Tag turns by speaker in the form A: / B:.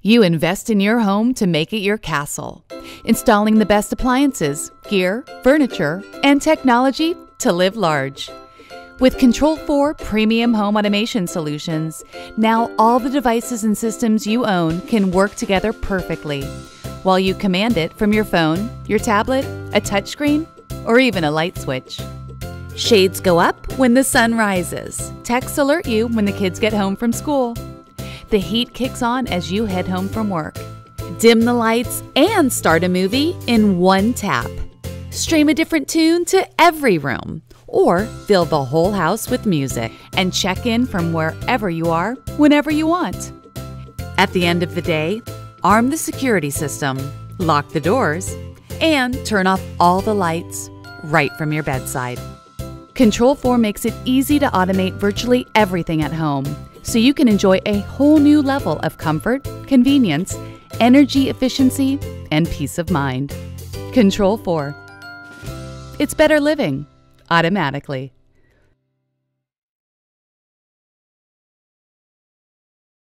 A: You invest in your home to make it your castle, installing the best appliances, gear, furniture, and technology to live large. With Control4 Premium Home Automation Solutions, now all the devices and systems you own can work together perfectly, while you command it from your phone, your tablet, a touchscreen, or even a light switch. Shades go up when the sun rises. Texts alert you when the kids get home from school. The heat kicks on as you head home from work. Dim the lights and start a movie in one tap. Stream a different tune to every room, or fill the whole house with music and check in from wherever you are, whenever you want. At the end of the day, arm the security system, lock the doors, and turn off all the lights right from your bedside. Control4 makes it easy to automate virtually everything at home, so you can enjoy a whole new level of comfort, convenience, energy efficiency, and peace of mind. Control4. It's better living automatically.